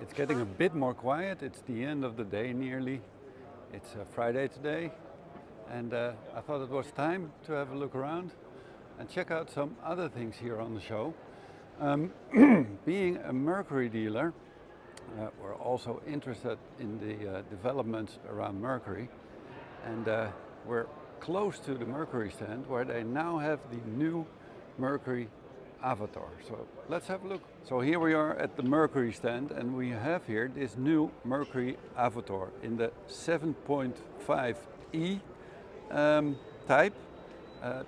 It's getting a bit more quiet. It's the end of the day nearly. It's Friday today, and I thought it was time to have a look around and check out some other things here on the show. Being a Mercury dealer, we're also interested in the developments around Mercury, and we're close to the Mercury stand where they now have the new Mercury Avatar. So let's have a look. So here we are at the Mercury stand, and we have here this new Mercury Avatar in the 7.5e type.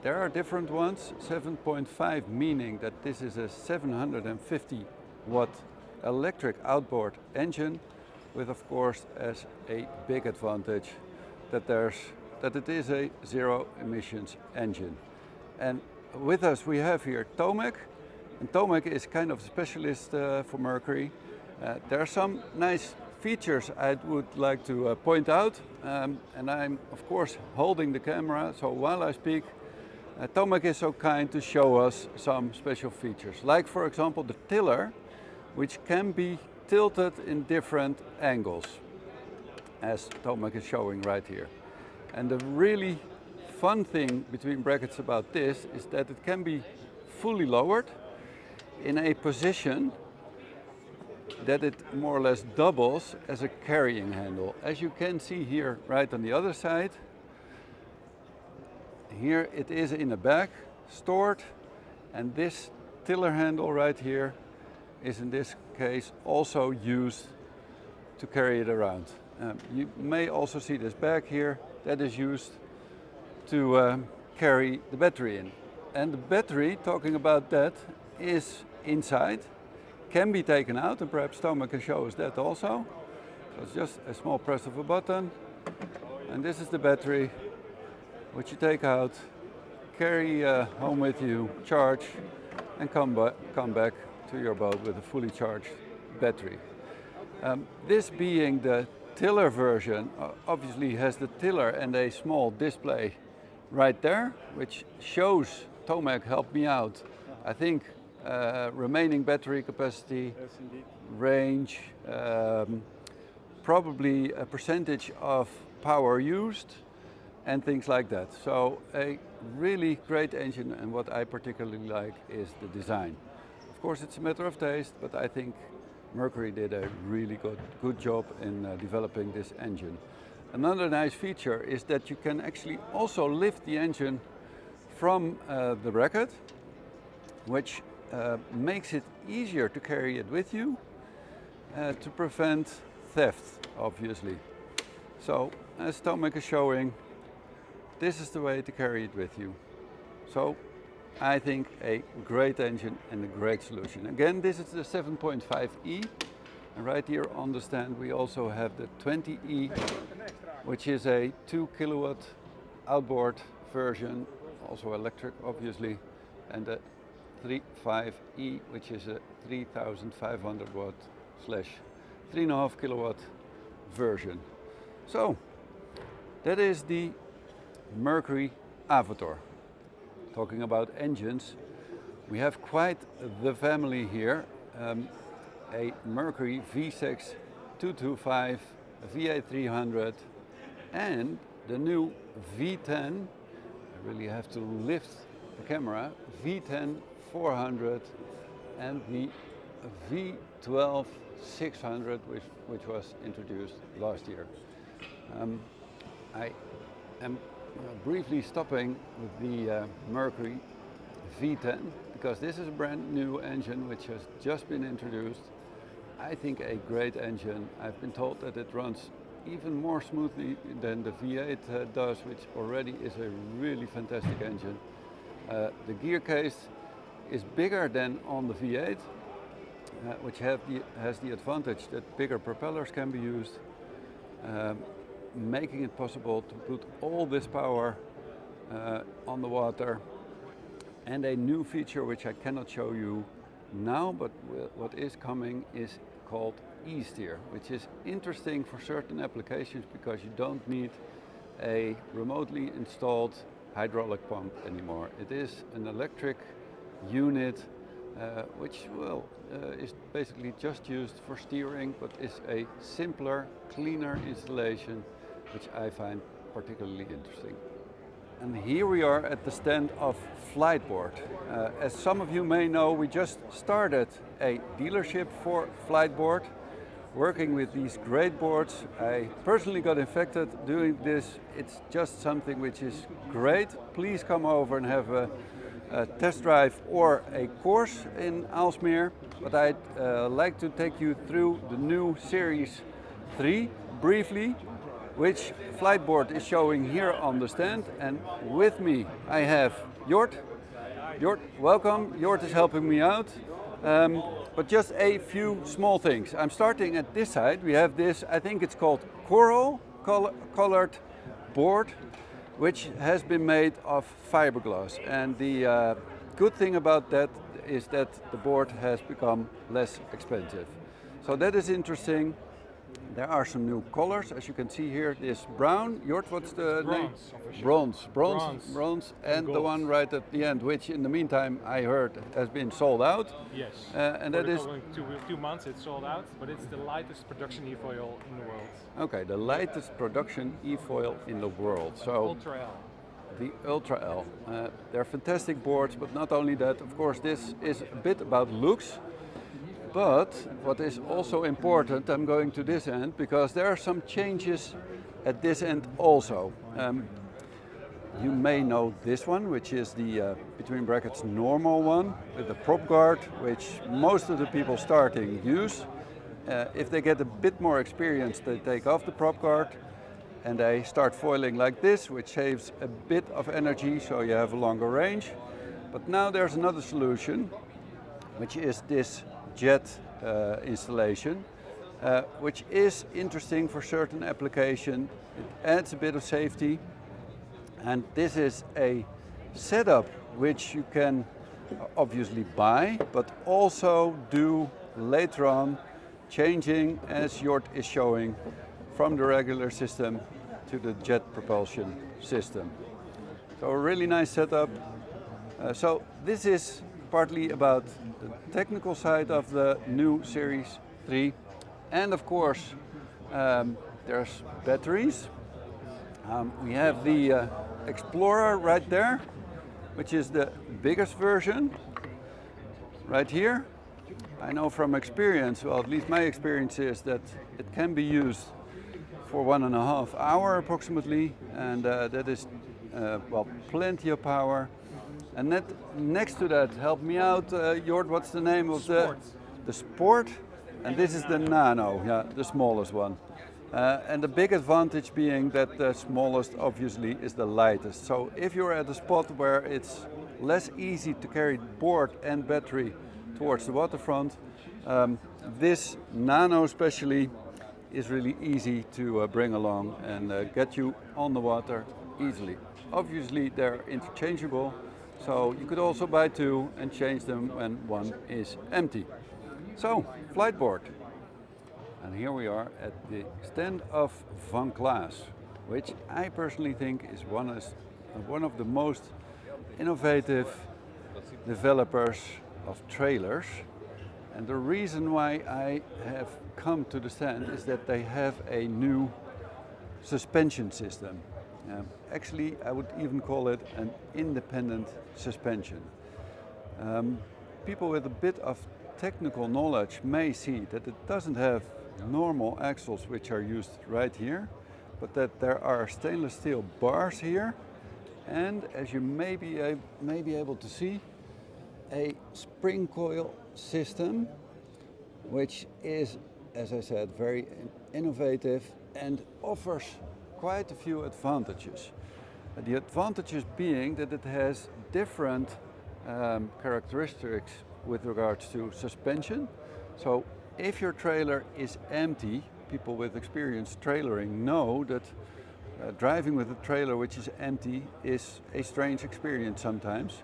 There are different ones. 7.5 meaning that this is a 750 watt electric outboard engine with, of course, as a big advantage that it is a zero emissions engine. And with us we have here Tomek, and Tomek is kind of a specialist for Mercury. There are some nice features I would like to point out, and I'm of course holding the camera, so while I speak, Tomek is so kind to show us some special features, like for example the tiller, which can be tilted in different angles, as Tomek is showing right here. And the really fun thing between brackets about this is that it can be fully lowered in a position that it more or less doubles as a carrying handle. As you can see here right on the other side, here it is in the back stored, and this tiller handle right here is in this case also used to carry it around. You may also see this bag here that is used to carry the battery in. And the battery, talking about that, is inside, can be taken out, and perhaps Tomek can show us that also. So it's just a small press of a button, and this is the battery which you take out, carry home with you, charge, and come back to your boat with a fully charged battery. This being the tiller version, obviously has the tiller and a small display right there, which shows, Tomek helped me out, I think remaining battery capacity, range, probably a percentage of power used, and things like that. So a really great engine, and what I particularly like is the design. Of course it's a matter of taste, but I think Mercury did a really good job in developing this engine. Another nice feature is that you can actually also lift the engine from the bracket, which makes it easier to carry it with you to prevent theft, obviously. So as Tomek is showing, this is the way to carry it with you. So I think a great engine and a great solution. Again, this is the 7.5e, and right here on the stand we also have the 20e, which is a 2 kilowatt outboard version, also electric obviously, and the 3.5e, which is a 3500 watt / 3.5 kilowatt version. So that is the Mercury Avatar. Talking about engines, we have quite the family here. A Mercury V6 225, a V8 300, and the new V10, I really have to lift the camera, V10 400, and the V12 600, which was introduced last year. I am briefly stopping with the Mercury V10 because this is a brand new engine which has just been introduced. I think a great engine. I've been told that it runs even more smoothly than the V8 does, which already is a really fantastic engine. The gear case is bigger than on the V8, which has the advantage that bigger propellers can be used, making it possible to put all this power on the water. And a new feature which I cannot show you now, but what is coming is called E-Steer, which is interesting for certain applications because you don't need a remotely installed hydraulic pump anymore. It is an electric unit which is basically just used for steering, but is a simpler, cleaner installation, which I find particularly interesting. And here we are at the stand of Fliteboard. As some of you may know, we just started a dealership for Fliteboard, working with these great boards. I personally got infected doing this. It's just something which is great. Please come over and have a test drive or a course in Aalsmeer. But I'd like to take you through the new Series 3 briefly, which Fliteboard is showing here on the stand. And with me I have Jort. Jort, welcome. Jort is helping me out. But just a few small things. I'm starting at this side. We have this, I think it's called coral colored board, which has been made of fiberglass. And the good thing about that is that the board has become less expensive. So that is interesting. There are some new colors, as you can see here. This brown, Jort, what's the name? Bronze, and the one right at the end, which in the meantime I heard has been sold out. Yes, and that is 2 months it's sold out, but it's the lightest production efoil in the world. Okay, the lightest production efoil in the world. So Ultra L. The Ultra L. They're fantastic boards, but not only that, of course, this is a bit about looks. But what is also important, I'm going to this end, because there are some changes at this end also. You may know this one, which is the, between brackets, normal one, with the prop guard, which most of the people starting use. If they get a bit more experience, they take off the prop guard and they start foiling like this, which saves a bit of energy, so you have a longer range. But now there's another solution, which is this jet installation, which is interesting for certain application. It adds a bit of safety, and this is a setup which you can obviously buy, but also do later on, changing, as Jort is showing, from the regular system to the jet propulsion system. So a really nice setup. So this is partly about the technical side of the new Series 3. And of course, there's batteries. We have the Explorer right there, which is the biggest version, right here. I know from experience, well, at least my experience is that it can be used for 1.5 hours approximately, and that is, well, plenty of power. And that, next to that, help me out, Jort, what's the name of the Sport? And this is the Nano, yeah, the smallest one. And the big advantage being that the smallest, obviously, is the lightest. So if you're at a spot where it's less easy to carry board and battery towards the waterfront, this Nano especially is really easy to bring along and get you on the water easily. Obviously, they're interchangeable. So you could also buy two and change them when one is empty. So, Fliteboard. And here we are at the stand of Vanclaes, which I personally think is one of the most innovative developers of trailers. And the reason why I have come to the stand is that they have a new suspension system. Actually, I would even call it an independent suspension. People with a bit of technical knowledge may see that it doesn't have normal axles which are used right here, but that there are stainless steel bars here, and as you may be able to see, a spring coil system, which is, as I said, very innovative and offers quite a few advantages. The advantages being that it has different characteristics with regards to suspension. So if your trailer is empty, people with experience trailering know that driving with a trailer which is empty is a strange experience sometimes,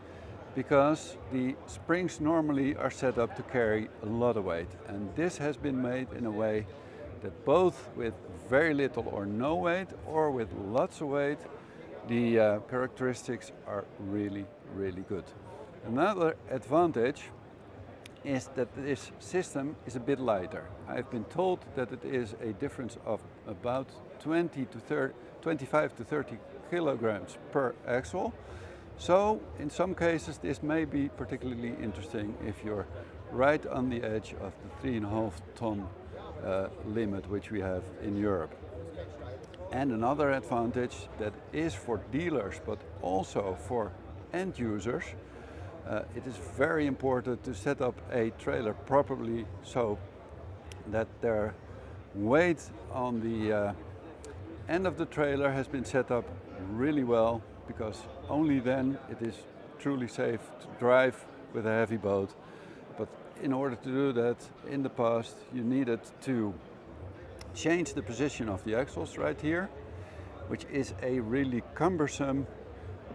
because the springs normally are set up to carry a lot of weight, and this has been made in a way that both with very little or no weight or with lots of weight, the characteristics are really, really good. Another advantage is that this system is a bit lighter. I've been told that it is a difference of about 25 to 30 kilograms per axle. So in some cases this may be particularly interesting if you're right on the edge of the 3.5 ton limit which we have in Europe. And another advantage that is for dealers but also for end users, it is very important to set up a trailer properly so that their weight on the end of the trailer has been set up really well, because only then it is truly safe to drive with a heavy boat. But in order to do that, in the past you needed to change the position of the axles right here, which is a really cumbersome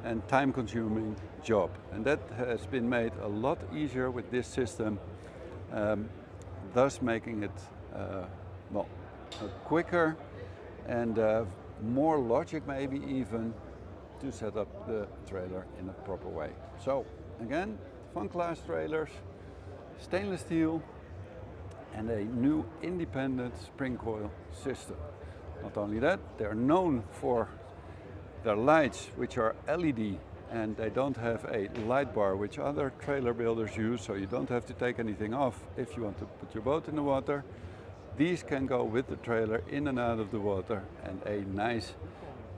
and time-consuming job, and that has been made a lot easier with this system, thus making it quicker and more logic maybe even to set up the trailer in a proper way. So again, Vanclaes trailers, stainless steel and a new independent spring coil system. Not only that, they're known for their lights, which are LED, and they don't have a light bar which other trailer builders use, so you don't have to take anything off if you want to put your boat in the water. These can go with the trailer in and out of the water, and a nice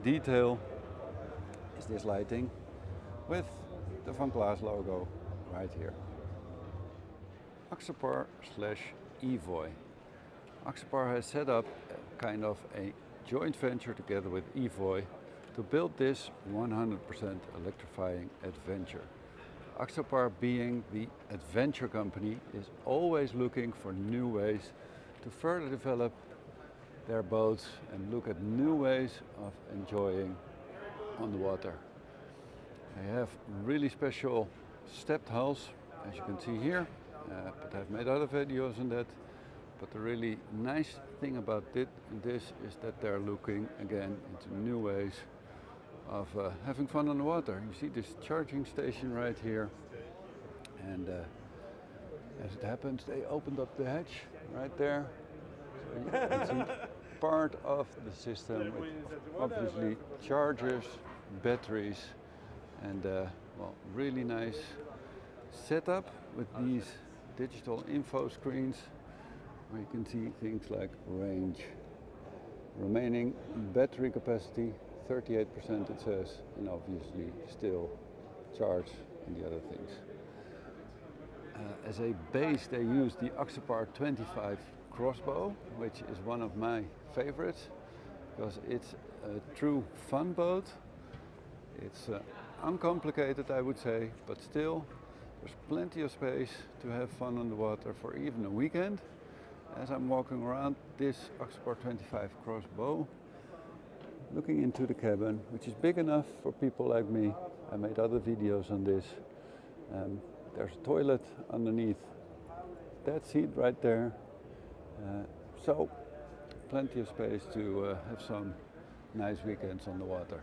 detail is this lighting with the Vanclaes logo right here. Axopar / Evoy. Axopar has set up kind of a joint venture together with Evoy to build this 100% electrifying adventure. Axopar, being the adventure company, is always looking for new ways to further develop their boats and look at new ways of enjoying on the water. They have really special stepped hulls, as you can see here, but I've made other videos on that. But the really nice thing about this is that they're looking again into new ways of having fun on the water. You see this charging station right here, and as it happens, they opened up the hatch right there, so you can see part of the system with obviously chargers, batteries, and really nice setup with these digital info screens where you can see things like range, remaining battery capacity 38% it says, and obviously still charge and the other things. As a base they use the Axopar 25 crossbow, which is one of my favorites because it's a true fun boat. It's uncomplicated, I would say, but still there's plenty of space to have fun on the water for even a weekend. As I'm walking around this Axopar 25 crossbow, looking into the cabin, which is big enough for people like me. I made other videos on this. There's a toilet underneath that seat right there. So plenty of space to have some nice weekends on the water.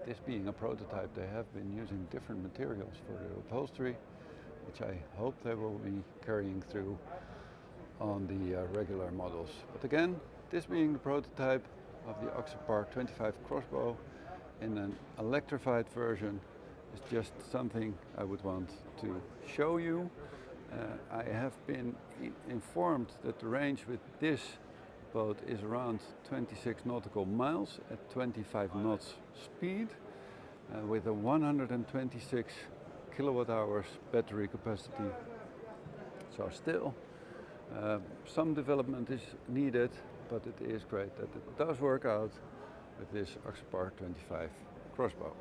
This being a prototype, they have been using different materials for the upholstery, which I hope they will be carrying through on the regular models. But again, this being the prototype of the Axopar 25 crossbow in an electrified version is just something I would want to show you. I have been informed that the range with this boat is around 26 nautical miles at 25 knots speed, with a 126 kilowatt hours battery capacity. So still some development is needed, but it is great that it does work out with this Axopar 25 crossbow.